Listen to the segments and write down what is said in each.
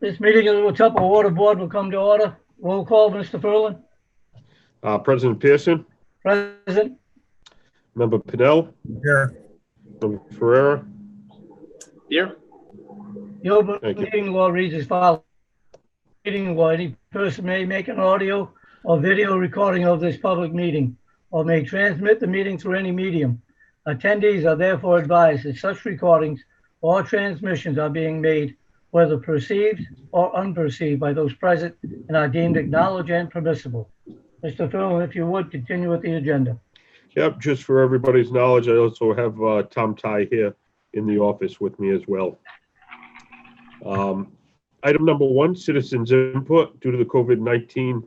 This meeting of the Watuppa Water Board will come to order. Roll call, Mr. Ferlin. President Pearson, Present. Member Pinnell, Here. Member Ferrera. Here. The open Thank you. meeting law reads as follows. Meeting law, any person may make an audio or video recording of this public meeting or may transmit the meeting through any medium. Attendees are therefore advised that such recordings or transmissions are being made, whether perceived or unperceived by those present, and are deemed acknowledged and permissible. Mr. Ferlin, if you would, continue with the agenda. Yep, just for everybody's knowledge, I also have Tom Ty here in the office with me as well. Item number 1, citizens input. Due to the COVID-19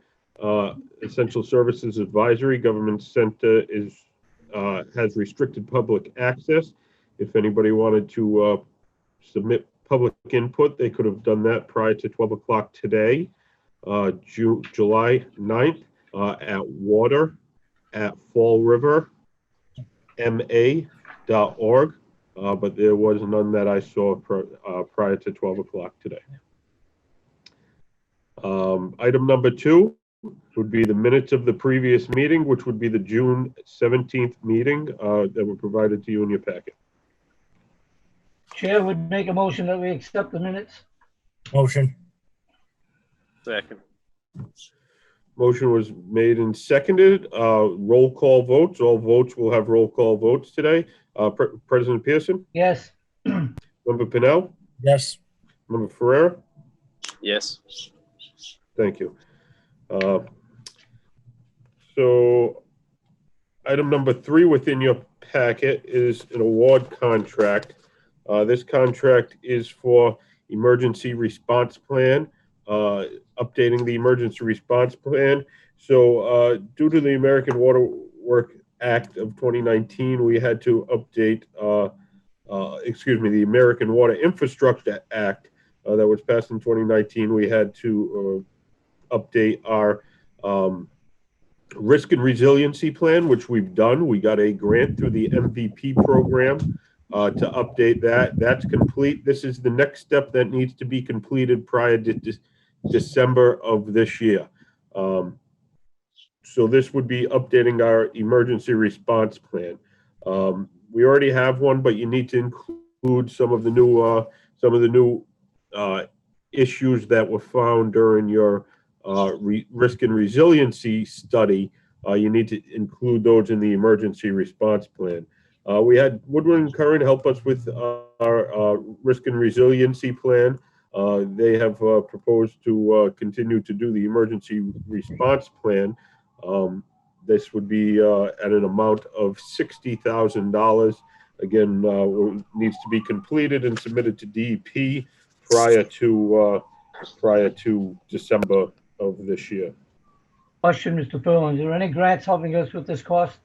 Essential Services Advisory, Government Center has restricted public access. If anybody wanted to submit public input, they could have done that prior to 12 o'clock today, July 9th, at water@fallriverma.org, but there was none that I saw prior to 12 o'clock today. Item number 2 would be the minutes of the previous meeting, which would be the June 17th meeting that were provided to you in your packet. Chair would make a motion that we accept the minutes. Motion. Second. Motion was made and seconded. Roll call votes. All votes will have roll call votes today. President Pearson, Yes. Member Pinnell, Yes. Member Ferrera. Yes. Thank you. So item number 3 within your packet is an award contract. This contract is for emergency response plan, updating the emergency response plan. So due to the American Water Works Act of 2019, we had to update, the American Water Infrastructure Act that was passed in 2019. We had to update our risk and resiliency plan, which we've done. We got a grant through the MVP program to update that. That's complete. This is the next step that needs to be completed prior to December of this year. So this would be updating our emergency response plan. We already have one, but you need to include some of the new issues that were found during your risk and resiliency study. You need to include those in the emergency response plan. We had Woodward & Curran help us with our risk and resiliency plan. They have proposed to continue to do the emergency response plan. This would be at an amount of $60,000. Again, needs to be completed and submitted to DEP prior to December of this year. Question, Mr. Ferlin, is there any grants helping us with this cost?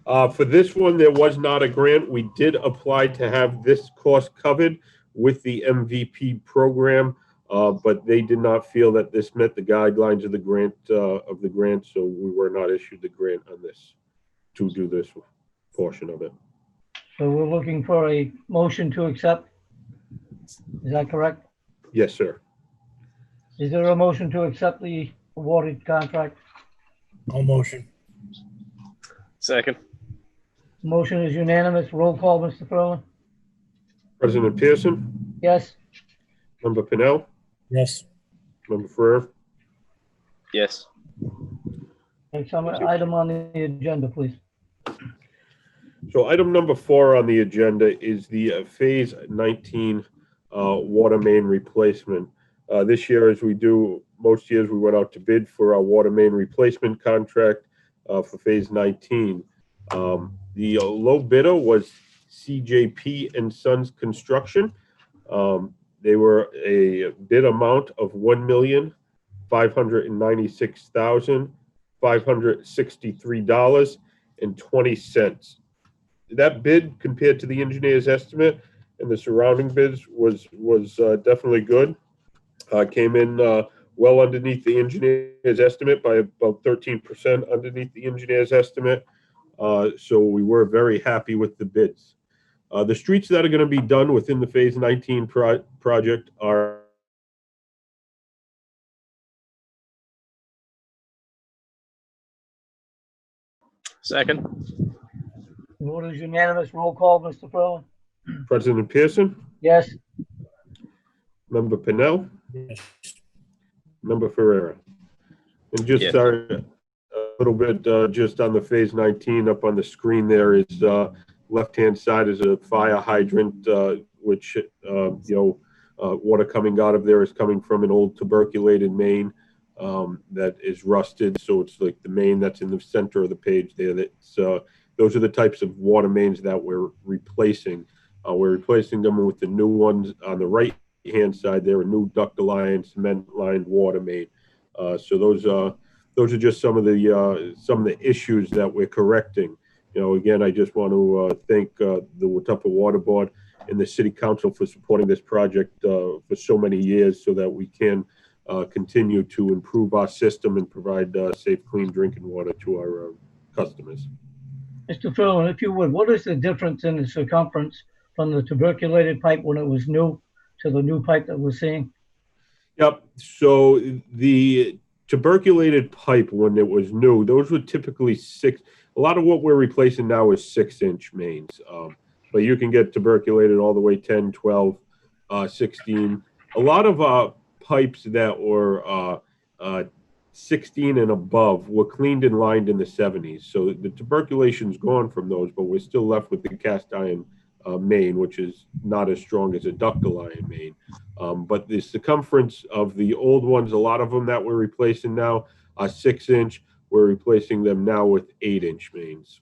For this one, there was not a grant. We did apply to have this cost covered with the MVP program, but they did not feel that this met the guidelines of the grant, so we were not issued the grant on this to do this portion of it. So we're looking for a motion to accept. Is that correct? Yes, sir. Is there a motion to accept the awarded contract? No motion. Second. Motion is unanimous. Roll call, Mr. Ferlin. President Pearson, Yes. Member Pinnell, Yes. Member Ferrer. Yes. Next item on the agenda, please. So item number 4 on the agenda is the Phase 19 water main replacement. This year, as we do most years, we went out to bid for our water main replacement contract for Phase 19. The low bidder was CJP and Sons Construction. They were a bid amount of $1,596,563.20. That bid, compared to the engineer's estimate and the surrounding bids, was definitely good. Came in well underneath the engineer's estimate by about 13% underneath the engineer's estimate. So we were very happy with the bids. The streets that are going to be done within the Phase 19 project are Second. The vote is unanimous. Roll call, Mr. Ferland? President Pearson, Yes. Member Pennell, Yes. Member Ferrera. And just Yes. a little bit, just on the phase 19 up on the screen there is, left-hand side is a fire hydrant, which, water coming out of there is coming from an old tuberculated main that is rusted. So it's like the main that's in the center of the page there. That's, those are the types of water mains that we're replacing. We're replacing them with the new ones on the right-hand side there, a new ductile-lined, cement-lined water main. So those are just some of the issues that we're correcting. Again, I just want to thank the Watuppa Water Board and the City Council for supporting this project for so many years, so that we can continue to improve our system and provide safe, clean drinking water to our customers. Mr. Ferland, if you would, what is the difference in the circumference from the tuberculated pipe when it was new to the new pipe that we're seeing? Yep. So the tuberculated pipe, when it was new, those were typically a lot of what we're replacing now is 6-inch mains. But you can get tuberculated all the way 10, 12, 16. A lot of pipes that were 16 and above were cleaned and lined in the 70s. So the tuberculation's gone from those, but we're still left with the cast iron main, which is not as strong as a ductile iron main. But the circumference of the old ones, a lot of them that we're replacing now are 6-inch. We're replacing them now with 8-inch mains.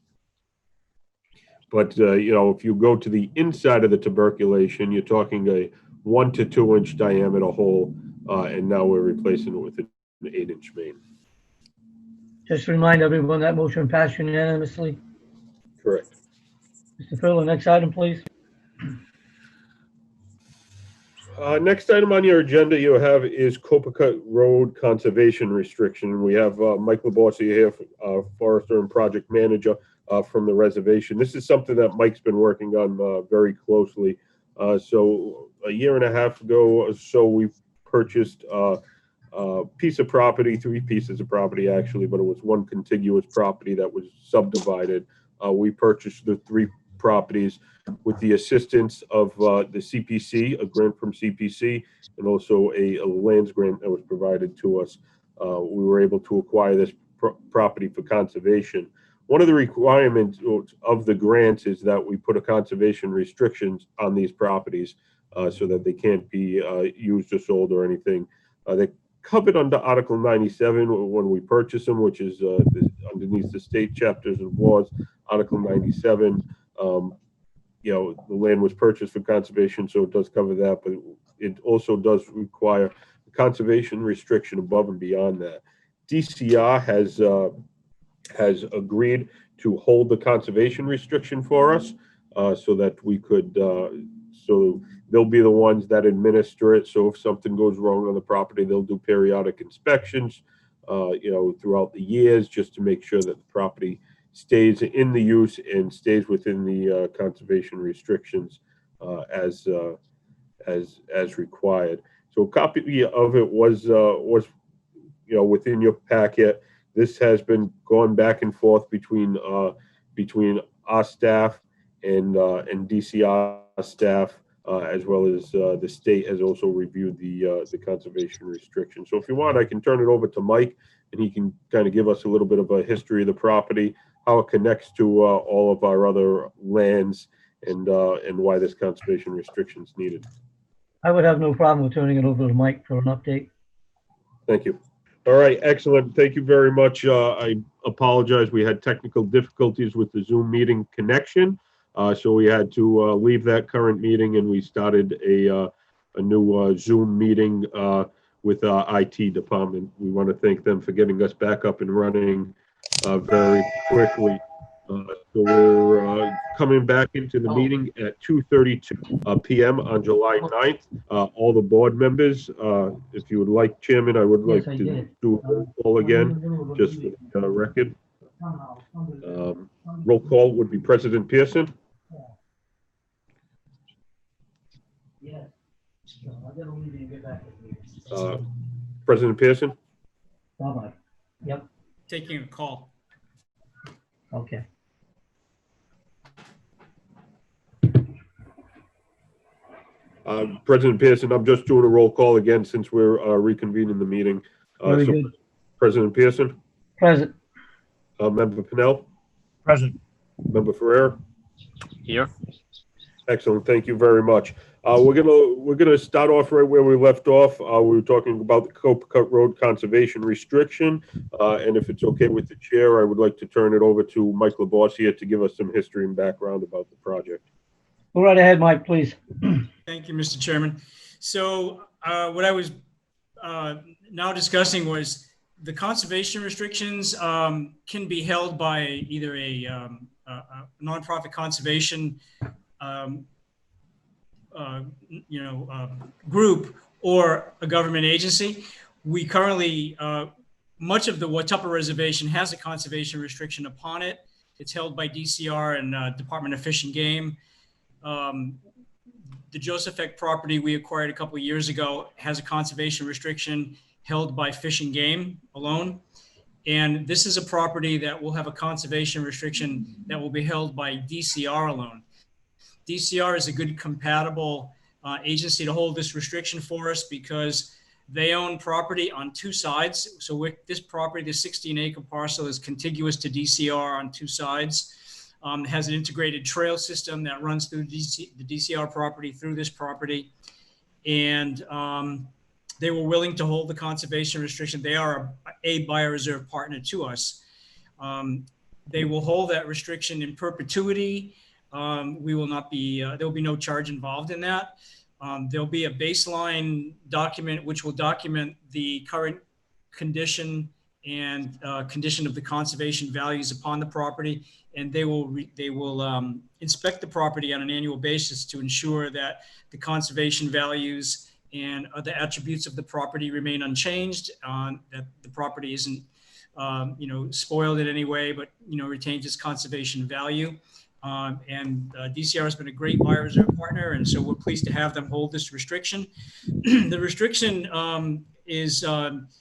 But, if you go to the inside of the tuberculation, you're talking a 1 to 2-inch diameter hole, and now we're replacing it with an 8-inch main. Just to remind everyone that motion passed unanimously. Correct. Mr. Ferland, next item, please. Next item on your agenda you have is Copicut Road Conservation Restriction. We have Mike LaBossi here, Forester and Project Manager from the reservation. This is something that Mike's been working on very closely. So a year and a half ago or so, we purchased a piece of property, 3 pieces of property actually, but it was one contiguous property that was subdivided. We purchased the 3 properties with the assistance of the CPC, a grant from CPC, and also a lands grant that was provided to us. We were able to acquire this property for conservation. One of the requirements of the grants is that we put a conservation restrictions on these properties so that they can't be used or sold or anything. They're covered under Article 97 when we purchase them, which is underneath the state chapters of laws, Article 97. The land was purchased for conservation, so it does cover that, but it also does require a conservation restriction above and beyond that. DCR has agreed to hold the conservation restriction for us, so that we could, so they'll be the ones that administer it. So if something goes wrong on the property, they'll do periodic inspections, throughout the years, just to make sure that the property stays in the use and stays within the conservation restrictions as required. So a copy of it was within your packet. This has been going back and forth between our staff and DCR staff, as well as the state has also reviewed the conservation restrictions. So if you want, I can turn it over to Mike, and he can kind of give us a little bit of a history of the property, how it connects to all of our other lands, and why this conservation restriction is needed. I would have no problem with turning it over to Mike for an update. Thank you. All right, excellent. Thank you very much. I apologize. We had technical difficulties with the Zoom meeting connection, so we had to leave that current meeting, and we started a new Zoom meeting with our IT department. We want to thank them for getting us back up and running very quickly. So we're coming back into the meeting at 2:32 p.m. on July 9th. All the board members, if you would like, Chairman, I would like to do a roll call again, just for the record. Roll call would be President Pearson. President Pearson. Yep. Taking a call. Okay. President Pearson, I'm just doing a roll call again since we're reconvening the meeting. Very So good. President Pearson, Present. Member Pennell, Present. Member Ferrer. Here. Excellent. Thank you very much. We're gonna start off right where we left off. We were talking about the Copicut Road conservation restriction, and if it's okay with the chair, I would like to turn it over to Mike LaBossiere to give us some history and background about the project. Go right ahead, Mike, please. Thank you, Mr. Chairman. So what I was now discussing was the conservation restrictions can be held by either a nonprofit conservation group or a government agency. We currently, much of the Watuppa Reservation has a conservation restriction upon it. It's held by DCR and Department of Fish and Game. The Joseph Eck property we acquired a couple of years ago has a conservation restriction held by Fish and Game alone. And this is a property that will have a conservation restriction that will be held by DCR alone. DCR is a good compatible agency to hold this restriction for us because they own property on two sides. So this property, the 16-acre parcel, is contiguous to DCR on two sides. Has an integrated trail system that runs through the DCR property through this property. And they were willing to hold the conservation restriction. They are a bioreserve partner to us. They will hold that restriction in perpetuity. We will not be, there will be no charge involved in that. There'll be a baseline document which will document the current condition and condition of the conservation values upon the property, and they will inspect the property on an annual basis to ensure that the conservation values and other attributes of the property remain unchanged, that the property isn't spoiled in any way, but retains its conservation value. DCR has been a great bioreserve partner, and so we're pleased to have them hold this restriction. The restriction is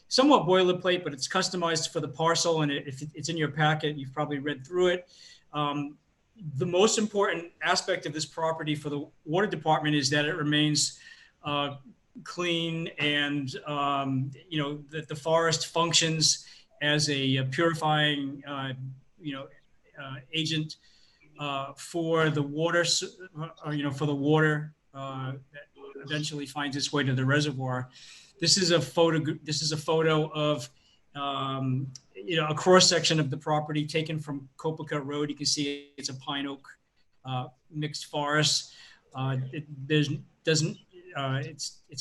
somewhat boilerplate, but it's customized for the parcel, and if it's in your packet, you've probably read through it. The most important aspect of this property for the water department is that it remains clean, and that the forest functions as a purifying agent for the water, for the water that eventually finds its way to the reservoir. This is a photo of a cross section of the property taken from Copicut Road. You can see it's a pine oak mixed forest. It's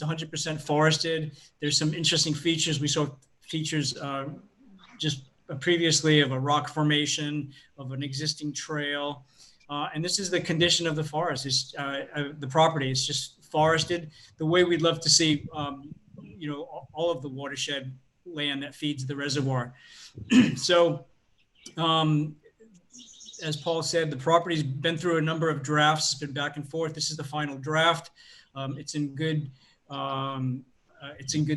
100% forested. There's some interesting features. We saw features just previously of a rock formation, of an existing trail. And this is the condition of the forest. It's, the property is just forested the way we'd love to see, all of the watershed land that feeds the reservoir. So, as Paul said, the property's been through a number of drafts. It's been back and forth. This is the final draft. It's in good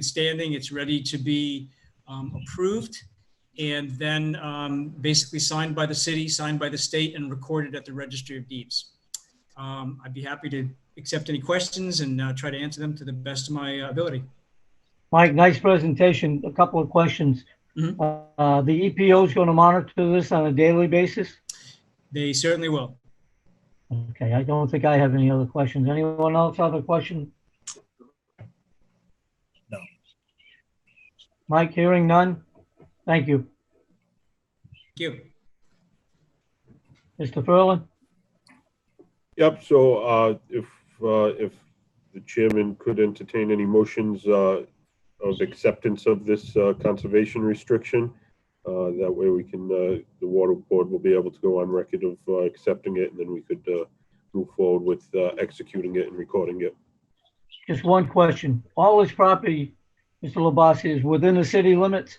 standing. It's ready to be approved, and then basically signed by the city, signed by the state, and recorded at the Registry of Deeds. I'd be happy to accept any questions and try to answer them to the best of my ability. Mike, nice presentation. A couple of questions. Mm-hmm. The EPO is going to monitor this on a daily basis? They certainly will. Okay, I don't think I have any other questions. Anyone else have a question? No. Mike, hearing none? Thank you. Thank you. Mr. Ferlin? Yep, so if the chairman could entertain any motions of acceptance of this conservation restriction, that way we can, the water board will be able to go on record of accepting it, and then we could move forward with executing it and recording it. Just one question. All this property, Mr. LaBossiere, is within the city limits?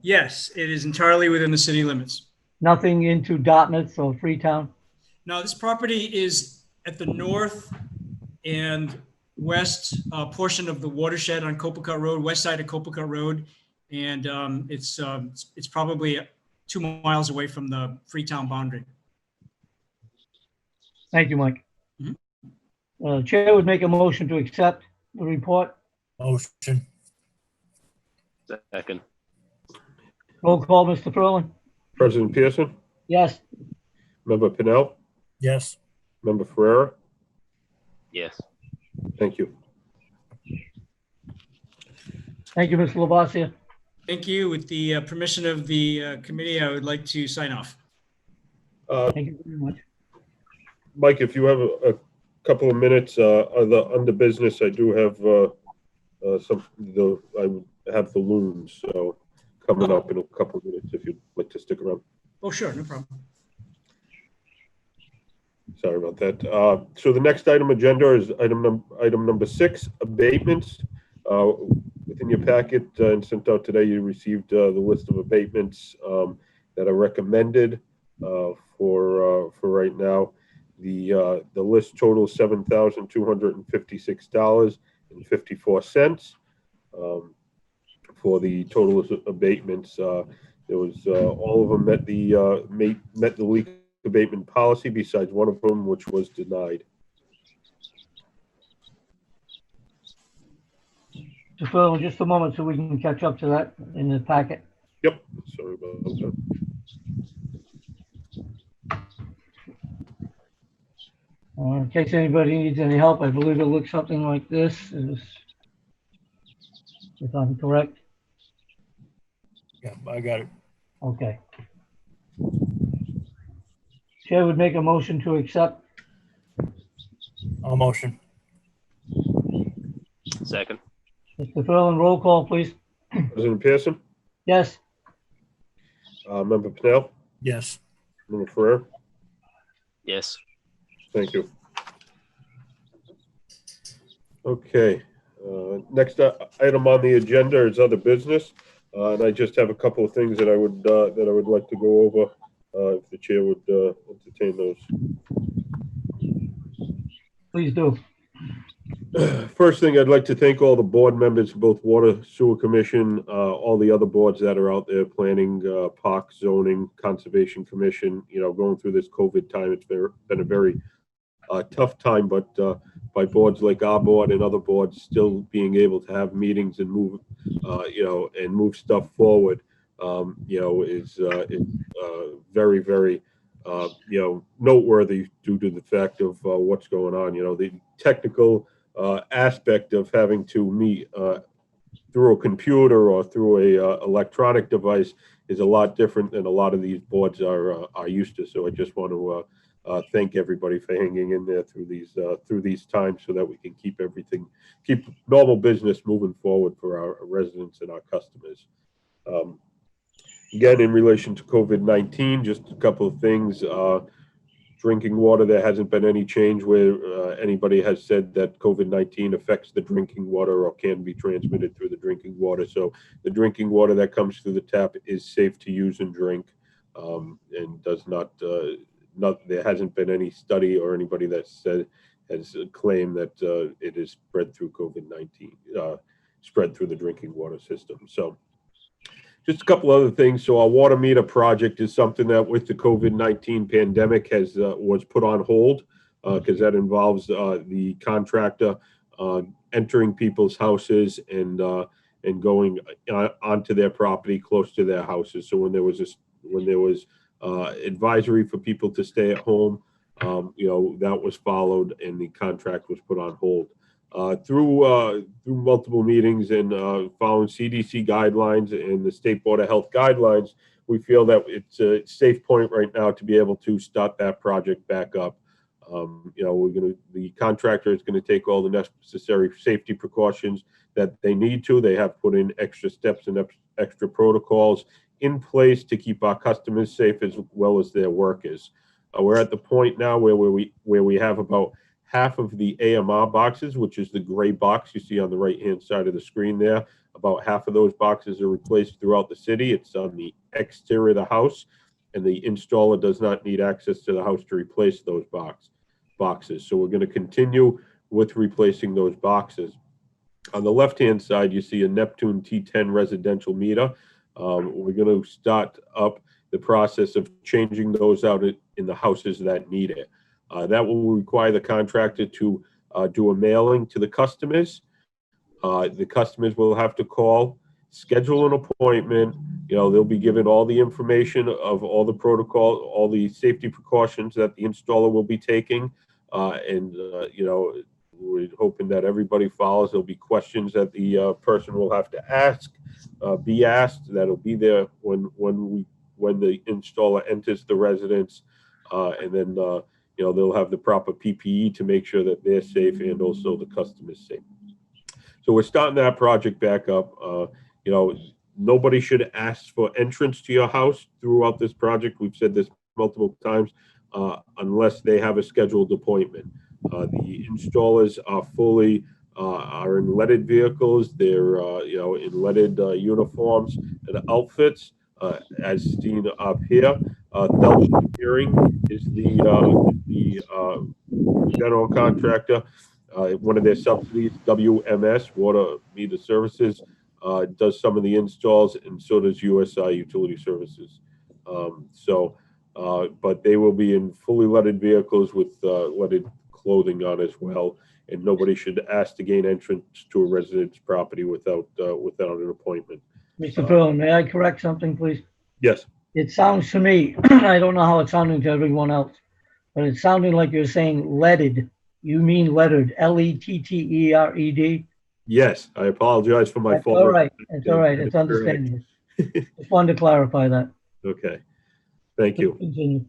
Yes, it is entirely within the city limits. Nothing into Dartmouth or Freetown? Now, this property is at the north and west portion of the watershed on Copicut Road, west side of Copicut Road, and it's probably 2 miles away from the Freetown boundary. Thank you, Mike. Mhm. Chair would make a motion to accept the report. Motion. Second. Roll call, Mr. Ferland? President Pearson, Yes. Member Pennell, Yes. Member Ferrera, Yes. thank you. Thank you, Mr. Lavasia. Thank you. With the permission of the committee, I would like to sign off. Thank you very much. Mike, if you have a couple of minutes, under business, I do have I have the loons, so coming up in a couple of minutes, if you'd like to stick around. Oh, sure, no problem. Sorry about that. So the next item agenda is item number 6, abatements. Within your packet and sent out today, you received the list of abatements that are recommended for right now. The list totals $7,256.54. For the total abatements, there was all of them met the leak abatement policy, besides one of them, which was denied. Mr. Ferland, just a moment so we can catch up to that in the packet. Yep, sorry about that. In case anybody needs any help, I believe it looks something like this, if I'm correct. Yeah, I got it. Okay. Chair would make a motion to accept. I'll motion. Second. Mr. Ferland, roll call, please. President Pearson, Yes. Member Pennell, Yes. Member Ferrer, Yes. thank you. Okay, next item on the agenda is other business, and I just have a couple of things that I would like to go over, if the chair would entertain those. Please do. First thing, I'd like to thank all the board members, both Water Sewer Commission, all the other boards that are out there, planning, park, zoning, Conservation Commission, going through this COVID time. It's been a very tough time, but by boards like our board and other boards still being able to have meetings and move, and move stuff forward, is very, very, noteworthy due to the fact of what's going on. The technical aspect of having to meet through a computer or through a electronic device is a lot different than a lot of these boards are used to. So I just want to thank everybody for hanging in there through these times, so that we can keep normal business moving forward for our residents and our customers. Again, in relation to COVID-19, just a couple of things. Drinking water, there hasn't been any change where anybody has said that COVID-19 affects the drinking water or can be transmitted through the drinking water. So the drinking water that comes through the tap is safe to use and drink, and does not, there hasn't been any study or anybody that has claimed that it is spread through COVID-19, spread through the drinking water system. So just a couple other things. So our water meter project is something that, with the COVID-19 pandemic, was put on hold, because that involves the contractor entering people's houses and going onto their property close to their houses. So when there was advisory for people to stay at home, that was followed and the contract was put on hold. Through multiple meetings and following CDC guidelines and the State Board of Health guidelines, we feel that it's a safe point right now to be able to start that project back up. The contractor is going to take all the necessary safety precautions that they need to. They have put in extra steps and extra protocols in place to keep our customers safe as well as their workers. We're at the point now where we have about half of the AMR boxes, which is the gray box you see on the right-hand side of the screen there. About half of those boxes are replaced throughout the city. It's on the exterior of the house, and the installer does not need access to the house to replace those boxes. So we're going to continue with replacing those boxes. On the left-hand side, you see a Neptune T10 residential meter. We're going to start up the process of changing those out in the houses that need it. That will require the contractor to do a mailing to the customers. The customers will have to call, schedule an appointment. They'll be given all the information of all the protocol, all the safety precautions that the installer will be taking. We're hoping that everybody follows. There'll be questions that the person will have to be asked. That'll be there when the installer enters the residence, and then they'll have the proper PPE to make sure that they're safe and also the customer's safe. So we're starting that project back up. Nobody should ask for entrance to your house throughout this project. We've said this multiple times, unless they have a scheduled appointment. The installers are in leaded vehicles. They're in leaded uniforms and outfits, as seen up here. Delta Hearing is the general contractor. One of their subsidies, WMS, Water Meter Services, does some of the installs, and so does USI Utility Services. But they will be in fully leaded vehicles with leaded clothing on as well, and nobody should ask to gain entrance to a resident's property without an appointment. Mr. Perlin, may I correct something, please? Yes. It sounds to me, I don't know how it's sounding to everyone else, but it's sounding like you're saying leaded. You mean lettered, Lettered. Yes, I apologize for my That's fault. all right. It's all right. It's understandable. Just wanted to clarify that. Okay. Thank you. Continue.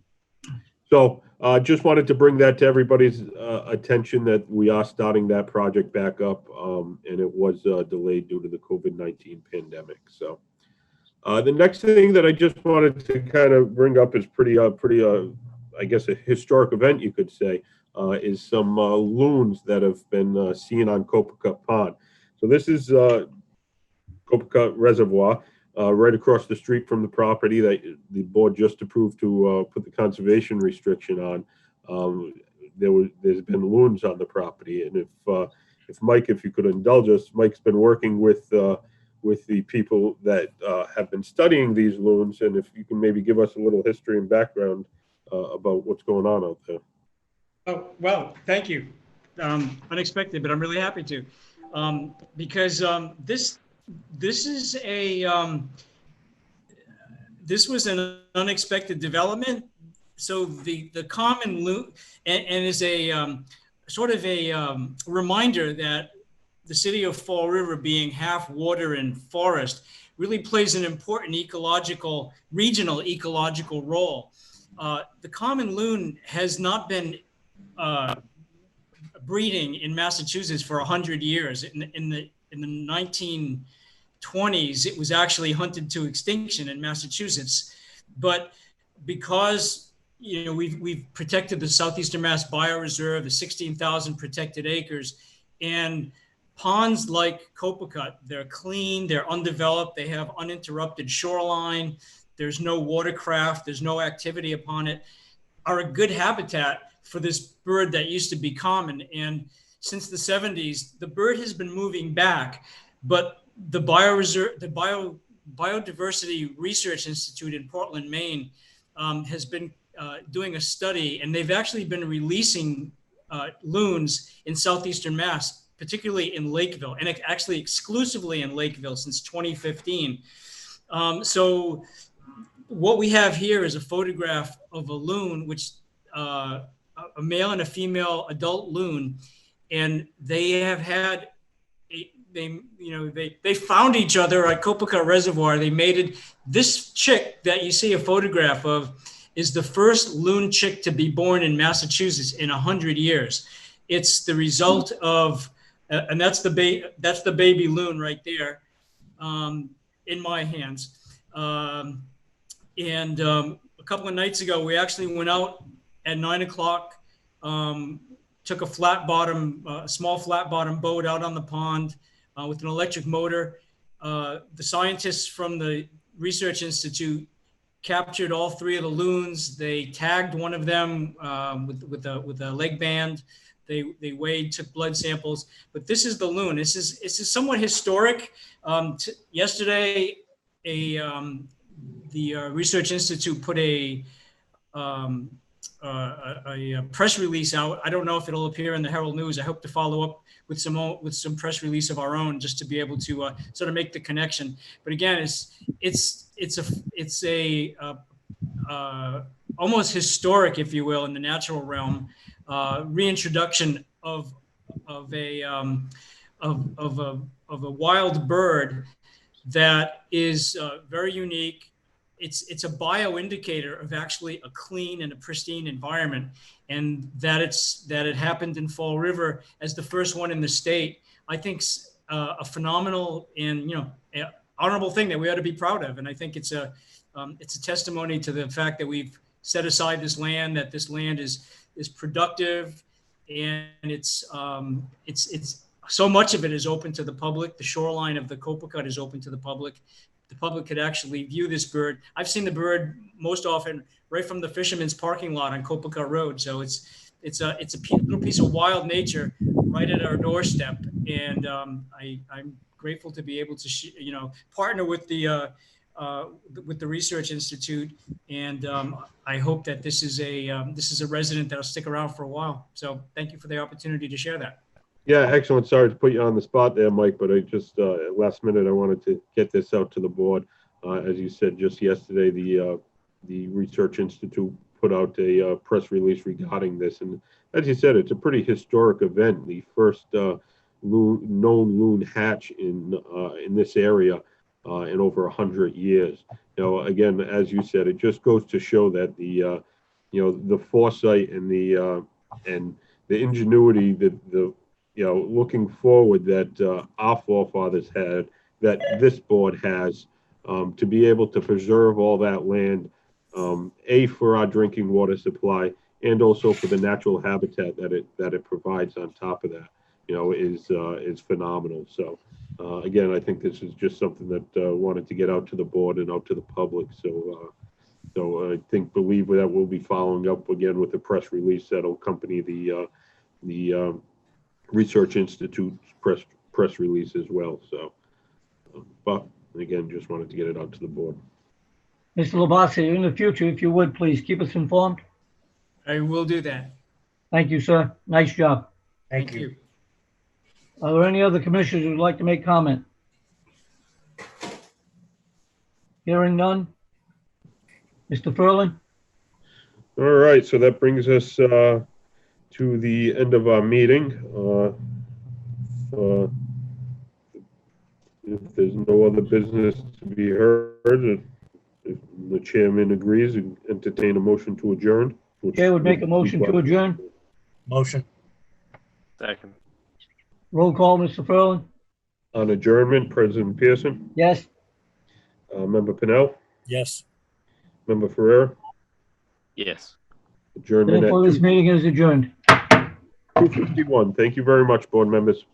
So just wanted to bring that to everybody's attention that we are starting that project back up, and it was delayed due to the COVID-19 pandemic. So the next thing that I just wanted to kind of bring up is pretty, I guess, a historic event, you could say, is some loons that have been seen on Copicut Pond. So this is Copicut Reservoir, right across the street from the property that the board just approved to put the conservation restriction on. There's been loons on the property, and if Mike, if you could indulge us, Mike's been working with the people that have been studying these loons, and if you can maybe give us a little history and background about what's going on out there. Oh, well, thank you. Unexpected, but I'm really happy to, because this was an unexpected development. So the common loon, and is a sort of a reminder that the city of Fall River, being half water and forest, really plays an important regional ecological role. The common loon has not been breeding in Massachusetts for 100 years. In the 1920s, it was actually hunted to extinction in Massachusetts. But because we've protected the Southeastern Mass Bioreserve, the 16,000 protected acres, and ponds like Copicut, they're clean, they're undeveloped, they have uninterrupted shoreline, there's no watercraft, there's no activity upon it, are a good habitat for this bird that used to be common. And since the 70s, the bird has been moving back, but the Biodiversity Research Institute in Portland, Maine, has been doing a study, and they've actually been releasing loons in Southeastern Mass, particularly in Lakeville, and actually exclusively in Lakeville since 2015. So what we have here is a photograph of a loon, which a male and a female adult loon, and they have had they found each other at Copicut Reservoir. They mated. This chick that you see a photograph of is the first loon chick to be born in Massachusetts in 100 years. It's the result of, and that's the baby loon right there, in my hands. And a couple of nights ago, we actually went out at 9 o'clock, took a small flat bottom boat out on the pond with an electric motor. The scientists from the Research Institute captured all three of the loons. They tagged one of them with a leg band. They weighed, took blood samples. But this is the loon. This is somewhat historic. Yesterday, Research Institute put a press release out. I don't know if it'll appear in the Herald News. I hope to follow up with some press release of our own, just to be able to sort of make the connection. But again, it's a almost historic, if you will, in the natural realm, reintroduction of a wild bird that is very unique. It's a bioindicator of actually a clean and a pristine environment, and that it happened in Fall River as the first one in the state. I think a phenomenal and honorable thing that we ought to be proud of. And I think it's a testimony to the fact that we've set aside this land, that this land is productive, and it's so much of it is open to the public. The shoreline of the Copicut is open to the public. The public could actually view this bird. I've seen the bird most often right from the fisherman's parking lot on Copicut Road. So it's a little piece of wild nature right at our doorstep. And I'm grateful to be able to partner with the Research Institute. And I hope that this is a resident that'll stick around for a while. So thank you for the opportunity to share that. Yeah, excellent. Sorry to put you on the spot there, Mike, but I just, last minute, I wanted to get this out to the board. As you said, just yesterday, the Research Institute put out a press release regarding this. And as you said, it's a pretty historic event. The first known loon hatch in this area in over 100 years. Again, as you said, it just goes to show that the foresight and the ingenuity that looking forward that our forefathers had, that this board has, to be able to preserve all that land, for our drinking water supply, and also for the natural habitat that it provides on top of that, is phenomenal. So again, I think this is just something that wanted to get out to the board and out to the public. So I believe that we'll be following up again with a press release that'll accompany the Research Institute's press release as well. So, but again, just wanted to get it out to the board. Mr. Labasi, in the future, if you would, please keep us informed. I will do that. Thank you, sir. Nice job. Thank you. Are there any other commissioners who would like to make comment? Hearing none. Mr. Furlan? All right, so that brings us to the end of our meeting. If there's no other business to be heard, if the chairman agrees, entertain a motion to adjourn. Chair would make a motion to adjourn. Motion. Second. Roll call, Mr. Furlan? On adjournment, President Pearson, Yes. Member Pennell, Yes. Member Ferrer, Yes. adjournment Therefore, this at meeting is adjourned. 2:51. Thank you very much, board members.